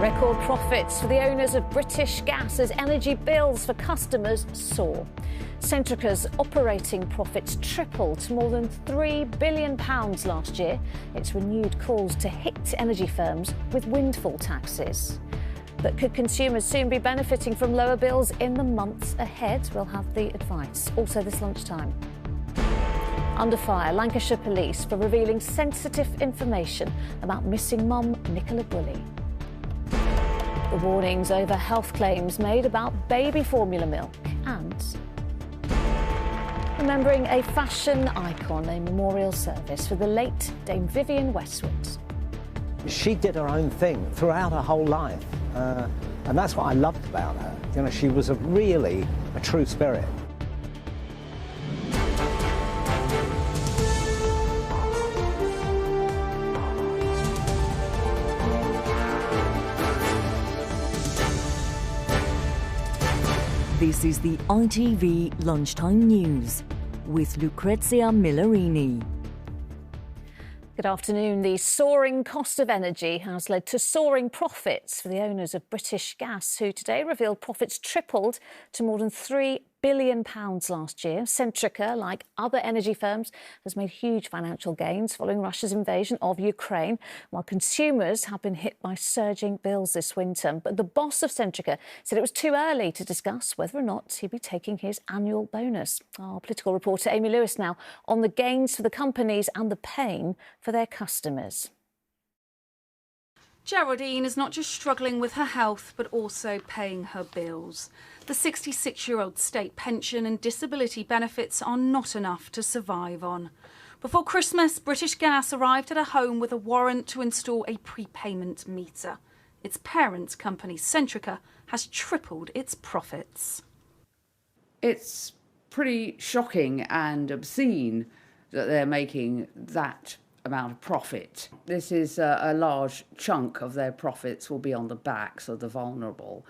Record profits for the owners of British Gas as energy bills for customers soar. Centrica's operating profits tripled to more than £3 billion last year. It's renewed calls to hit energy firms with windfall taxes. But could consumers soon be benefiting from lower bills in the months ahead? We'll have the advice. Also this lunchtime. Under fire, Lancashire Police for revealing sensitive information about missing mum Nicola Bulley. The warnings over health claims made about baby formula milk, and remembering a fashion icon, a memorial service for the late Dame Vivienne Westwood. She did her own thing throughout her whole life, and that's what I loved about her. You know, she was really a true spirit. This is the ITV Lunchtime News with Lucrezia Millarini. Good afternoon. The soaring cost of energy has led to soaring profits for the owners of British Gas, who today revealed profits tripled to more than £3 billion last year. Centrica, like other energy firms, has made huge financial gains following Russia's invasion of Ukraine, while consumers have been hit by surging bills this winter. But the boss of Centrica said it was too early to discuss whether or not he'd be taking his annual bonus. Our political reporter Amy Lewis now on the gains for the companies and the pain for their customers. Geraldine is not just struggling with her health, but also paying her bills. The 66-year-old state pension and disability benefits are not enough to survive on. Before Christmas, British Gas arrived at her home with a warrant to install a prepayment meter. Its parent company, Centrica, has tripled its profits. It's pretty shocking and obscene that they're making that amount of profit. This is a large chunk of their profits will be on the backs of the vulnerable.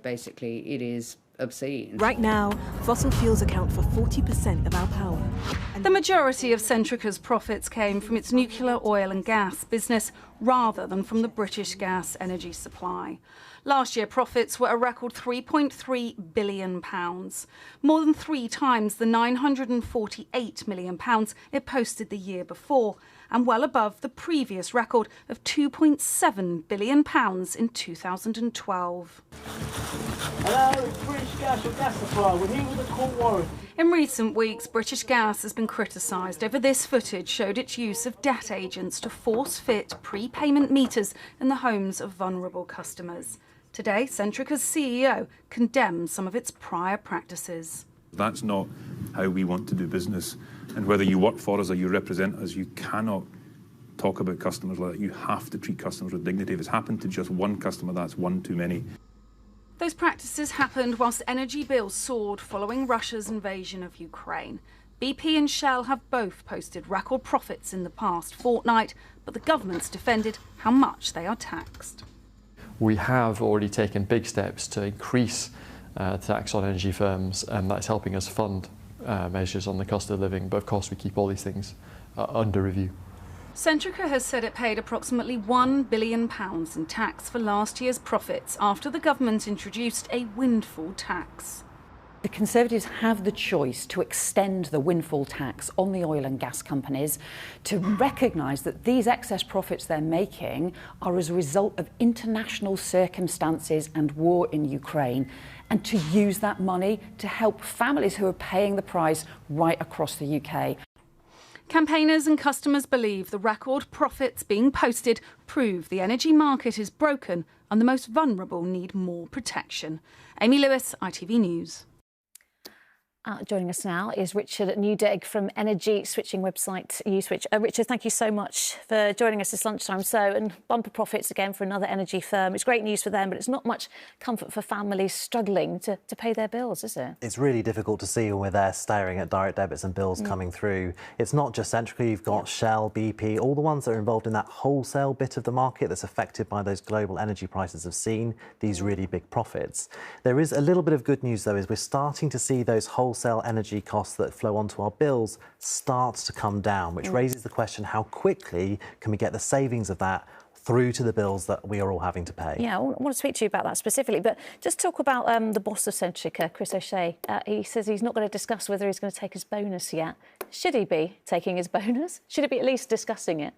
Basically it is obscene. Right now, fossil fuels account for 40% of our power. The majority of Centrica's profits came from its nuclear oil and gas business rather than from the British Gas energy supply. Last year, profits were a record £3.3 billion, more than 3 times the £948 million it posted the year before, and well above the previous record of £2.7 billion in 2012. Hello, it's British Gas, your gas supply. We're here with a court warrant. In recent weeks, British Gas has been criticised over this footage showed its use of debt agents to force-fit prepayment meters in the homes of vulnerable customers. Today, Centrica's CEO condemns some of its prior practices. That's not how we want to do business. And whether you work for us or you represent us, you cannot talk about customers like that. You have to treat customers with dignity. If it's happened to just one customer, that's one too many. Those practices happened whilst energy bills soared following Russia's invasion of Ukraine. BP and Shell have both posted record profits in the past fortnight, but the government's defended how much they are taxed. We have already taken big steps to increase the tax on energy firms, and that's helping us fund measures on the cost of living. But of course, we keep all these things under review. Centrica has said it paid approximately £1 billion in tax for last year's profits after the government introduced a windfall tax. The Conservatives have the choice to extend the windfall tax on the oil and gas companies to recognise that these excess profits they're making are as a result of international circumstances and war in Ukraine, and to use that money to help families who are paying the price right across the UK. Campaigners and customers believe the record profits being posted prove the energy market is broken and the most vulnerable need more protection. Amy Lewis, ITV News. Joining us now is Richard Newdegg from energy switching website Uswitch. Richard, thank you so much for joining us this lunchtime. And bumper profits again for another energy firm. It's great news for them, but it's not much comfort for families struggling to pay their bills, is it? It's really difficult to see when we're there staring at direct debits and bills coming through. It's not just Centrica, you've got Shell, BP, all the ones that are involved in that wholesale bit of the market that's affected by those global energy prices have seen these really big profits. There is a little bit of good news, though, is we're starting to see those wholesale energy costs that flow onto our bills start to come down, which raises the question, how quickly can we get the savings of that through to the bills that we are all having to pay. Yeah, I want to speak to you about that specifically, but just talk about the boss of Centrica, Chris O'Shea. He says he's not going to discuss whether he's going to take his bonus yet. Should he be taking his bonus? Should he be at least discussing it?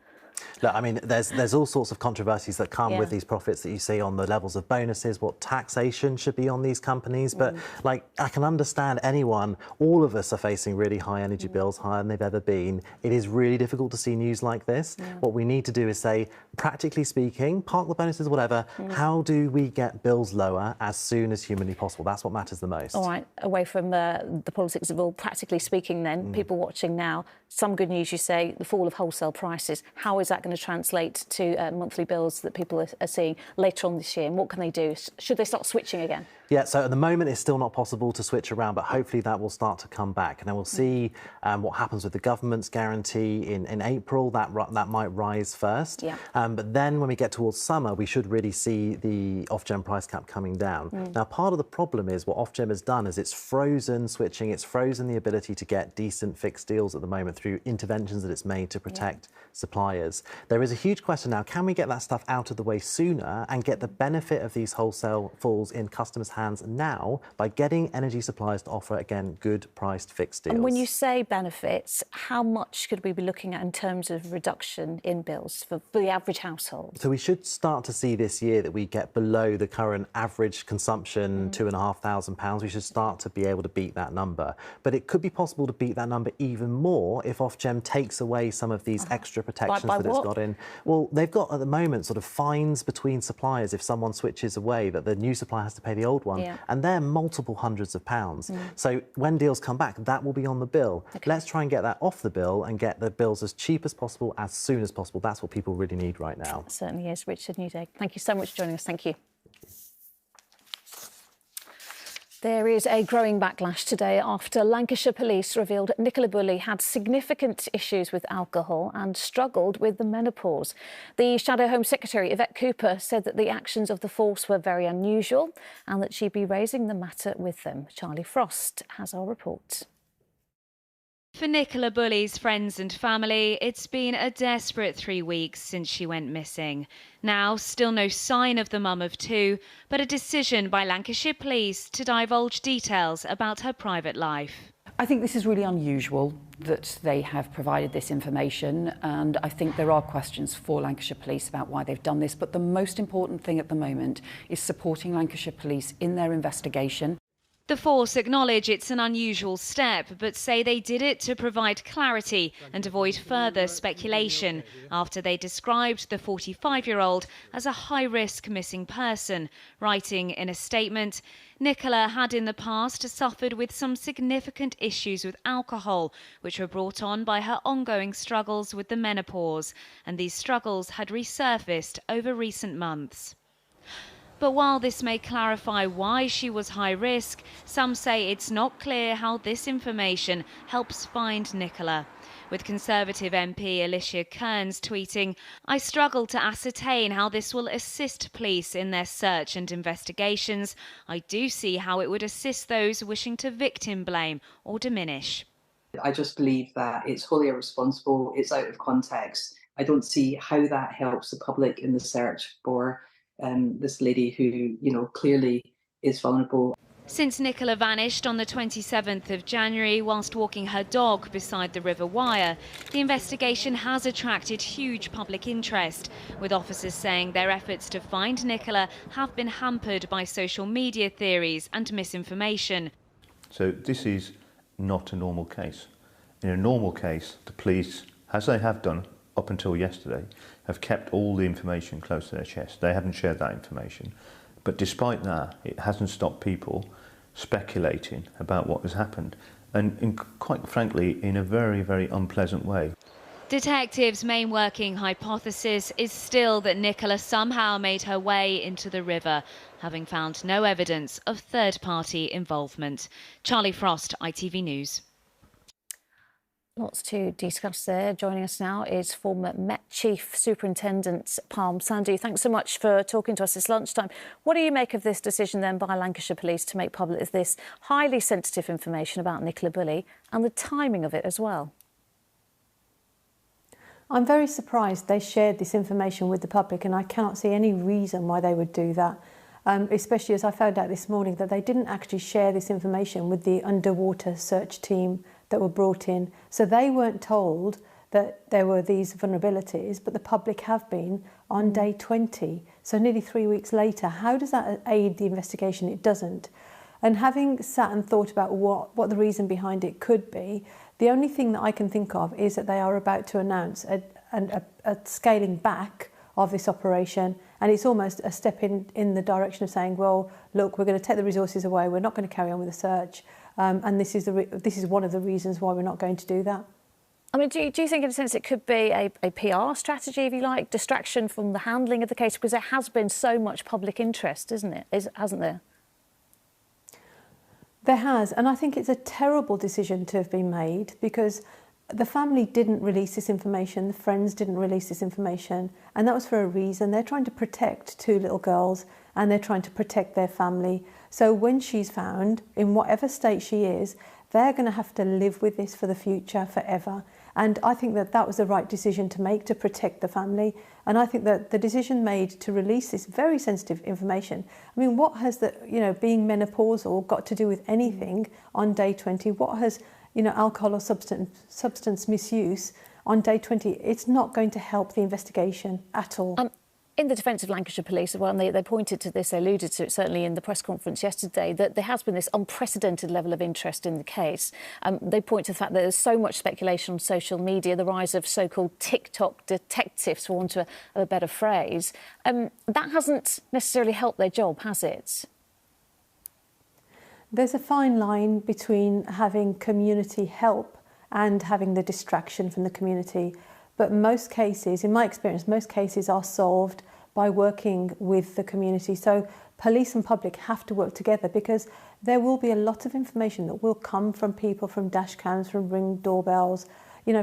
Look, I mean, there's all sorts of controversies that come with these profits that you see on the levels of bonuses, what taxation should be on these companies. But, like, I can understand anyone, all of us are facing really high energy bills, higher than they've ever been. It is really difficult to see news like this. What we need to do is say, practically speaking, park the bonuses, whatever, how do we get bills lower as soon as humanly possible? That's what matters the most. All right, away from the politics of all, practically speaking then, people watching now, some good news, you say, the fall of wholesale prices. How is that going to translate to monthly bills that people are seeing later on this year? And what can they do? Should they start switching again? Yeah, so at the moment it's still not possible to switch around, but hopefully that will start to come back. And then we'll see what happens with the government's guarantee in April. That might rise first. But then when we get towards summer, we should really see the Ofgem price cap coming down. Now, part of the problem is what Ofgem has done is it's frozen switching. It's frozen the ability to get decent fixed deals at the moment through interventions that it's made to protect suppliers. There is a huge question now, can we get that stuff out of the way sooner and get the benefit of these wholesale falls in customers' hands now by getting energy suppliers to offer, again, good priced fixed deals? And when you say benefits, how much could we be looking at in terms of reduction in bills for the average household? So we should start to see this year that we get below the current average consumption, £2,500. We should start to be able to beat that number. But it could be possible to beat that number even more if Ofgem takes away some of these extra protections that it's got in. Well, they've got at the moment sort of fines between suppliers if someone switches away, that the new supplier has to pay the old one. And they're multiple hundreds of pounds. So when deals come back, that will be on the bill. Let's try and get that off the bill and get the bills as cheap as possible, as soon as possible. That's what people really need right now. It certainly is. Richard Newday, thank you so much for joining us. Thank you. There is a growing backlash today after Lancashire police revealed Nicola Bulley had significant issues with alcohol and struggled with the menopause. The Shadow Home Secretary, Yvette Cooper, said that the actions of the force were very unusual and that she'd be raising the matter with them. Charlie Frost has our report. For Nicola Bulley's friends and family, it's been a desperate 3 weeks since she went missing. Now, still no sign of the mum of two, but a decision by Lancashire Police to divulge details about her private life. I think this is really unusual that they have provided this information, and I think there are questions for Lancashire Police about why they've done this, but the most important thing at the moment is supporting Lancashire Police in their investigation. The force acknowledge it's an unusual step, but say they did it to provide clarity and avoid further speculation after they described the 45-year-old as a high-risk missing person, writing in a statement, Nicola had in the past suffered with some significant issues with alcohol, which were brought on by her ongoing struggles with the menopause, and these struggles had resurfaced over recent months. But while this may clarify why she was high risk, some say it's not clear how this information helps find Nicola. With Conservative MP Alicia Kearns tweeting, I struggle to ascertain how this will assist police in their search and investigations. I do see how it would assist those wishing to victim blame or diminish. I just believe that it's wholly irresponsible, it's out of context. I don't see how that helps the public in the search for this lady who, clearly is vulnerable. Since Nicola vanished on the 27th of January whilst walking her dog beside the River Wyre, the investigation has attracted huge public interest, with officers saying their efforts to find Nicola have been hampered by social media theories and misinformation. So this is not a normal case. In a normal case, the police, as they have done up until yesterday, have kept all the information close to their chest. They haven't shared that information. But despite that, it hasn't stopped people speculating about what has happened, and quite frankly, in a very, very unpleasant way. Detectives' main working hypothesis is still that Nicola somehow made her way into the river, having found no evidence of third-party involvement. Charlie Frost, ITV News. Lots to discuss there. Joining us now is former Met Chief Superintendent Parm Sandhu. Thanks so much for talking to us this lunchtime. What do you make of this decision then by Lancashire Police to make public this highly sensitive information about Nicola Bulley and the timing of it as well? I'm very surprised they shared this information with the public, and I cannot see any reason why they would do that, especially as I found out this morning that they didn't actually share this information with the underwater search team that were brought in. So they weren't told that there were these vulnerabilities, but the public have been on day 20. So nearly 3 weeks later. How does that aid the investigation? It doesn't. And having sat and thought about what the reason behind it could be, the only thing that I can think of is that they are about to announce a scaling back of this operation, and it's almost a step in the direction of saying, well, look, we're going to take the resources away, we're not going to carry on with the search, and this is one of the reasons why we're not going to do that. I mean, do you think, in a sense, it could be a PR strategy, if you like, distraction from the handling of the case, because there has been so much public interest, hasn't there? There has, and I think it's a terrible decision to have been made, because the family didn't release this information, the friends didn't release this information, and that was for a reason. They're trying to protect 2 little girls, and they're trying to protect their family. So when she's found, in whatever state she is, they're going to have to live with this for the future, forever. And I think that was the right decision to make, to protect the family. And I think that the decision made to release this very sensitive information, I mean, what has being menopausal got to do with anything on day 20? What has, alcohol or substance misuse on day 20? It's not going to help the investigation at all. In the defence of Lancashire Police, well, they pointed to this, they alluded to it certainly in the press conference yesterday, that there has been this unprecedented level of interest in the case. They point to the fact that there's so much speculation on social media, the rise of so-called TikTok detectives, for want of a better phrase. That hasn't necessarily helped their job, has it? There's a fine line between having community help and having the distraction from the community. But most cases, in my experience, most cases are solved by working with the community. So police and public have to work together, because there will be a lot of information that will come from people, from dash cams, from Ring doorbells,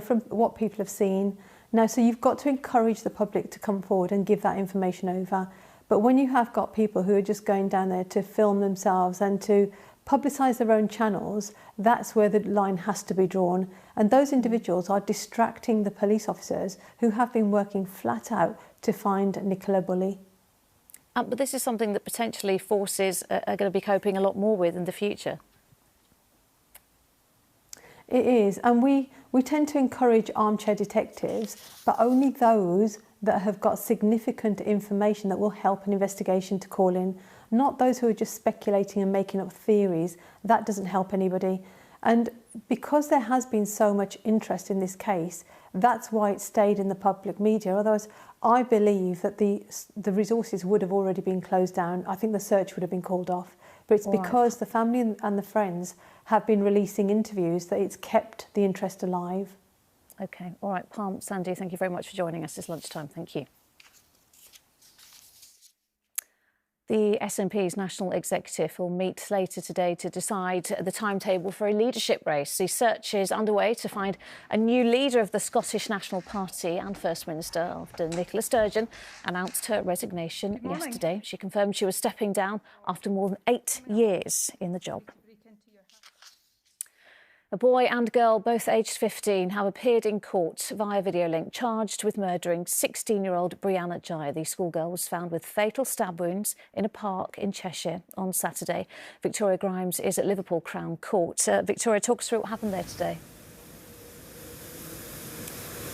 from what people have seen. Now, so you've got to encourage the public to come forward and give that information over. But when you have got people who are just going down there to film themselves and to publicise their own channels, that's where the line has to be drawn. And those individuals are distracting the police officers who have been working flat out to find Nicola Bulley. But this is something that potentially forces are going to be coping a lot more with in the future. It is, and we tend to encourage armchair detectives, but only those that have got significant information that will help an investigation to call in, not those who are just speculating and making up theories. That doesn't help anybody. And because there has been so much interest in this case, that's why it stayed in the public media. Otherwise, I believe that the resources would have already been closed down. I think the search would have been called off. But it's because the family and the friends have been releasing interviews that it's kept the interest alive. OK, all right, Palm, Sandy, thank you very much for joining us this lunchtime. Thank you. The SNP's National Executive will meet later today to decide the timetable for a leadership race. The search is underway to find a new leader of the Scottish National Party and First Minister after Nicola Sturgeon announced her resignation yesterday. She confirmed she was stepping down after more than 8 years in the job. A boy and girl, both aged 15, have appeared in court via video link, charged with murdering 16-year-old Brianna Ghey. The schoolgirl was found with fatal stab wounds in a park in Cheshire on Saturday. Victoria Grimes is at Liverpool Crown Court. Victoria, talk us through what happened there today.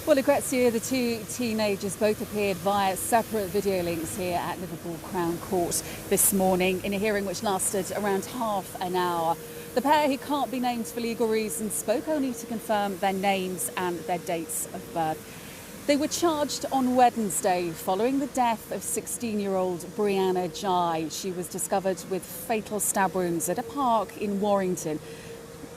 Well, Lucrezia, the 2 teenagers both appeared via separate video links here at Liverpool Crown Court this morning in a hearing which lasted around half an hour. The pair, who can't be named for legal reasons, spoke only to confirm their names and their dates of birth. They were charged on Wednesday following the death of 16-year-old Brianna Ghey. She was discovered with fatal stab wounds at a park in Warrington,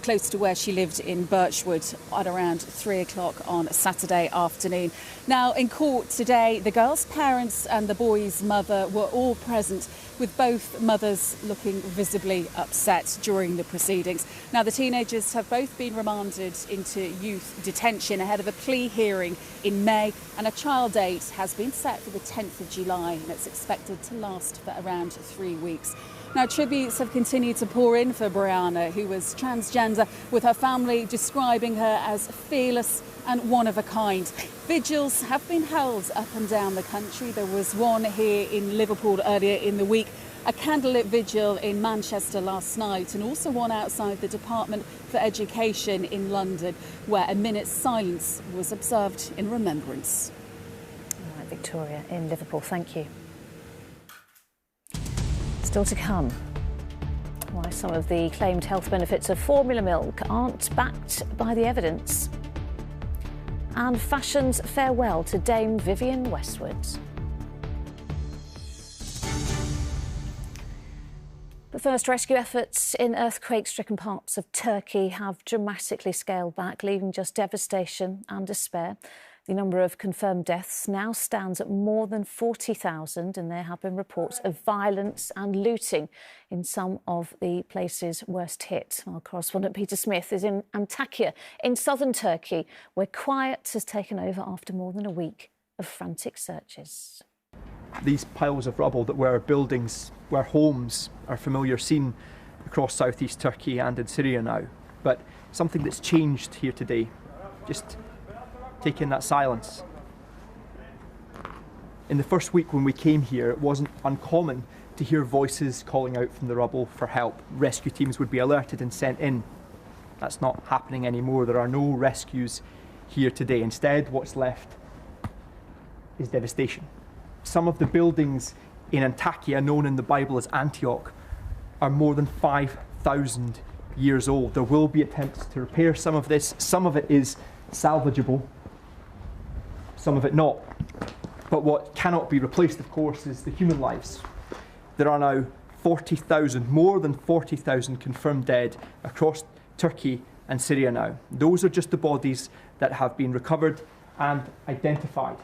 close to where she lived in Birchwood, at around 3 o'clock on Saturday afternoon. Now, in court today, the girl's parents and the boy's mother were all present, with both mothers looking visibly upset during the proceedings. Now, the teenagers have both been remanded into youth detention ahead of a plea hearing in May, and a trial date has been set for the 10th of July, and it's expected to last for around 3 weeks. Now, tributes have continued to pour in for Brianna, who was transgender, with her family describing her as fearless and one of a kind. Vigils have been held up and down the country. There was one here in Liverpool earlier in the week, a candlelit vigil in Manchester last night, and also one outside the Department for Education in London, where a minute's silence was observed in remembrance. All right, Victoria in Liverpool, thank you. Still to come, why some of the claimed health benefits of formula milk aren't backed by the evidence. And fashion's farewell to Dame Vivienne Westwood. But first, rescue efforts in earthquake-stricken parts of Turkey have dramatically scaled back, leaving just devastation and despair. The number of confirmed deaths now stands at more than 40,000, and there have been reports of violence and looting in some of the places worst hit. Our correspondent Peter Smith is in Antakya in southern Turkey, where quiet has taken over after more than a week of frantic searches. These piles of rubble that were buildings, were homes, are a familiar scene across southeast Turkey and in Syria now. But something that's changed here today, just take in that silence. In the first week when we came here, it wasn't uncommon to hear voices calling out from the rubble for help. Rescue teams would be alerted and sent in. That's not happening anymore. There are no rescues here today. Instead, what's left is devastation. Some of the buildings in Antakya, known in the Bible as Antioch, are more than 5,000 years old. There will be attempts to repair some of this. Some of it is salvageable, some of it not. But what cannot be replaced, of course, is the human lives. There are now 40,000, more than 40,000 confirmed dead across Turkey and Syria now. Those are just the bodies that have been recovered and identified.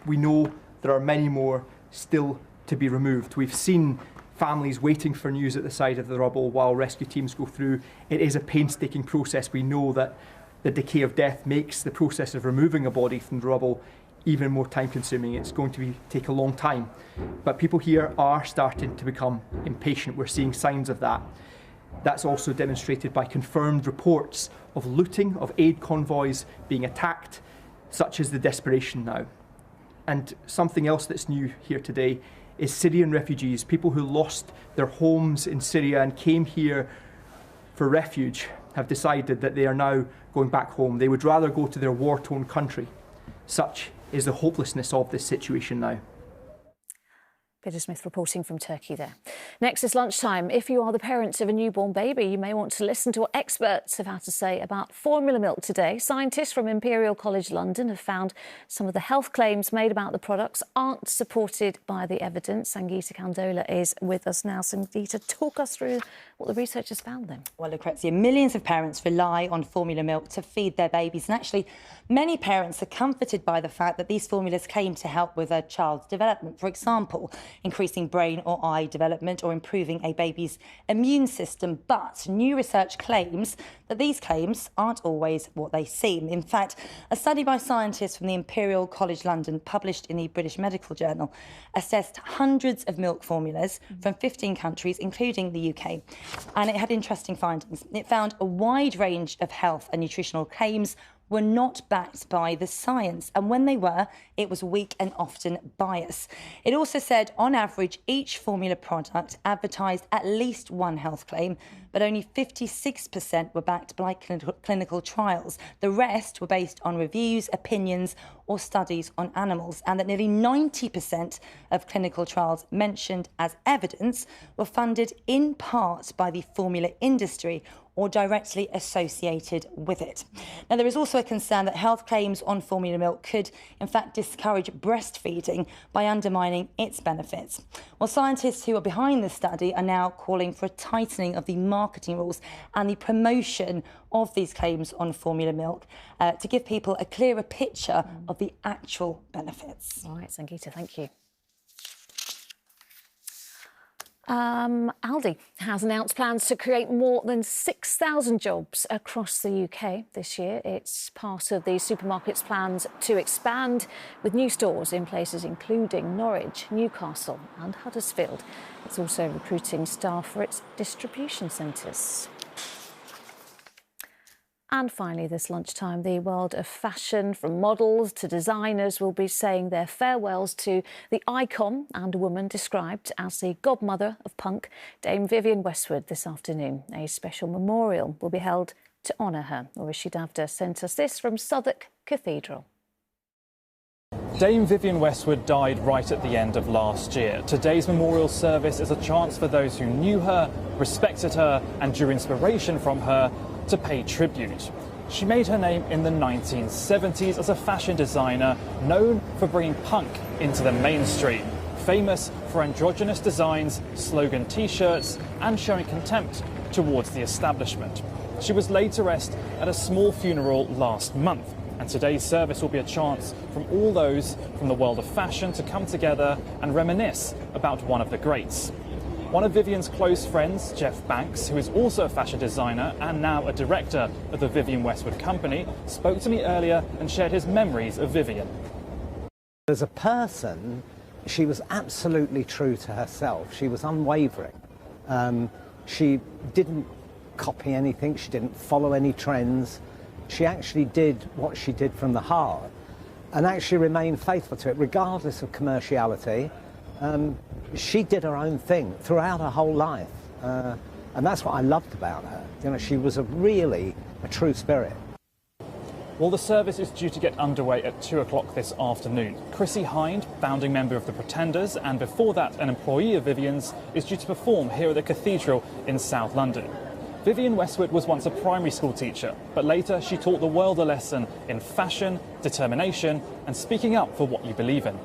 We know there are many more still to be removed. We've seen families waiting for news at the side of the rubble while rescue teams go through. It is a painstaking process. We know that the decay of death makes the process of removing a body from the rubble even more time-consuming. It's going to take a long time. But people here are starting to become impatient. We're seeing signs of that. That's also demonstrated by confirmed reports of looting, of aid convoys being attacked, such as the desperation now. And something else that's new here today is Syrian refugees, people who lost their homes in Syria and came here for refuge, have decided that they are now going back home. They would rather go to their war-torn country. Such is the hopelessness of this situation now. Peter Smith reporting from Turkey there. Next is Lunchtime. If you are the parents of a newborn baby, you may want to listen to what experts have had to say about formula milk today. Scientists from Imperial College London have found some of the health claims made about the products aren't supported by the evidence. Sangeeta Kandola is with us now. Sangeeta, talk us through what the researchers found then. Well, Lucrezia, millions of parents rely on formula milk to feed their babies, and actually many parents are comforted by the fact that these formulas claim to help with a child's development. For example, increasing brain or eye development or improving a baby's immune system. But new research claims that these claims aren't always what they seem. In fact, a study by scientists from the Imperial College London published in the British Medical Journal assessed hundreds of milk formulas from 15 countries, including the UK. And it had interesting findings. It found a wide range of health and nutritional claims were not backed by the science, and when they were, it was weak and often biased. It also said, on average, each formula product advertised at least one health claim, but only 56% were backed by clinical trials. The rest were based on reviews, opinions, or studies on animals, and that nearly 90% of clinical trials mentioned as evidence were funded in part by the formula industry or directly associated with it. Now, there is also a concern that health claims on formula milk could, in fact, discourage breastfeeding by undermining its benefits. Well, scientists who are behind this study are now calling for a tightening of the marketing rules and the promotion of these claims on formula milk to give people a clearer picture of the actual benefits. All right, Sangeeta, thank you. Aldi has announced plans to create more than 6,000 jobs across the UK this year. It's part of the supermarket's plans to expand with new stores in places including Norwich, Newcastle and Huddersfield. It's also recruiting staff for its distribution centres. And finally, this lunchtime, the world of fashion, from models to designers, will be saying their farewells to the icon and woman described as the godmother of punk, Dame Vivienne Westwood, this afternoon. A special memorial will be held to honour her. Rashid Avda sent us this from Southwark Cathedral. Dame Vivienne Westwood died right at the end of last year. Today's memorial service is a chance for those who knew her, respected her and drew inspiration from her to pay tribute. She made her name in the 1970s as a fashion designer known for bringing punk into the mainstream. Famous for androgynous designs, slogan t-shirts and showing contempt towards the establishment. She was laid to rest at a small funeral last month. And today's service will be a chance from all those from the world of fashion to come together and reminisce about one of the greats. One of Vivienne's close friends, Jeff Banks, who is also a fashion designer and now a director of the Vivienne Westwood Company, spoke to me earlier and shared his memories of Vivienne. As a person, she was absolutely true to herself. She was unwavering. She didn't copy anything. She didn't follow any trends. She actually did what she did from the heart and actually remained faithful to it, regardless of commerciality. She did her own thing throughout her whole life. And that's what I loved about her. You know, she was really a true spirit. Well, the service is due to get underway at 2 o'clock this afternoon. Chrissy Hind, founding member of the Pretenders, and before that an employee of Vivienne's, is due to perform here at the Cathedral in South London. Vivienne Westwood was once a primary school teacher, but later she taught the world a lesson in fashion, determination and speaking up for what you believe in.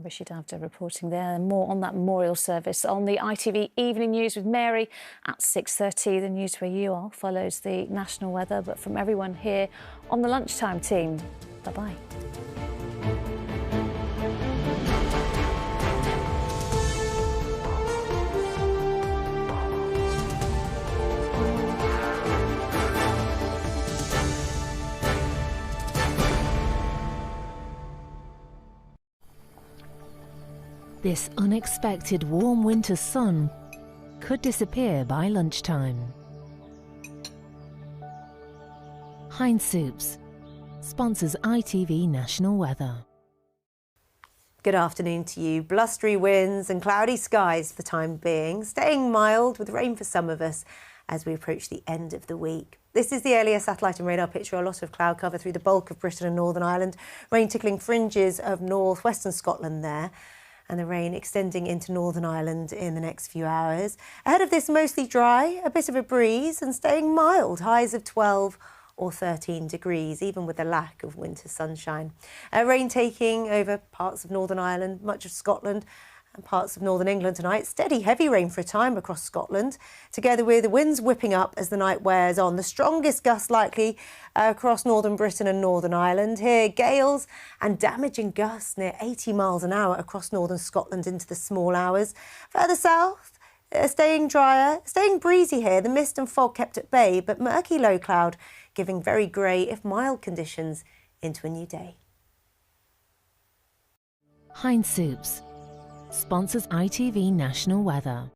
Rashid Avda reporting there. And more on that memorial service on the ITV Evening News with Mary at 6:30. The news where you are follows the national weather, but from everyone here on the Lunchtime team, bye-bye. This unexpected warm winter sun could disappear by lunchtime. Heinz Soups sponsors ITV National Weather. Good afternoon to you. Blustery winds and cloudy skies for the time being, staying mild with rain for some of us as we approach the end of the week. This is the earlier satellite and radar picture. A lot of cloud cover through the bulk of Britain and Northern Ireland. Rain tickling fringes of north-western Scotland there, and the rain extending into Northern Ireland in the next few hours. Ahead of this, mostly dry, a bit of a breeze and staying mild, highs of 12 or 13 degrees, even with the lack of winter sunshine. Rain taking over parts of Northern Ireland, much of Scotland and parts of Northern England tonight. Steady, heavy rain for a time across Scotland, together with the winds whipping up as the night wears on. The strongest gusts likely across Northern Britain and Northern Ireland. Here, gales and damaging gusts near 80 miles an hour across Northern Scotland into the small hours. Further south, staying drier, staying breezy here. The mist and fog kept at bay, but murky low cloud giving very grey, if mild, conditions into a new day. Heinz Soups sponsors ITV National Weather.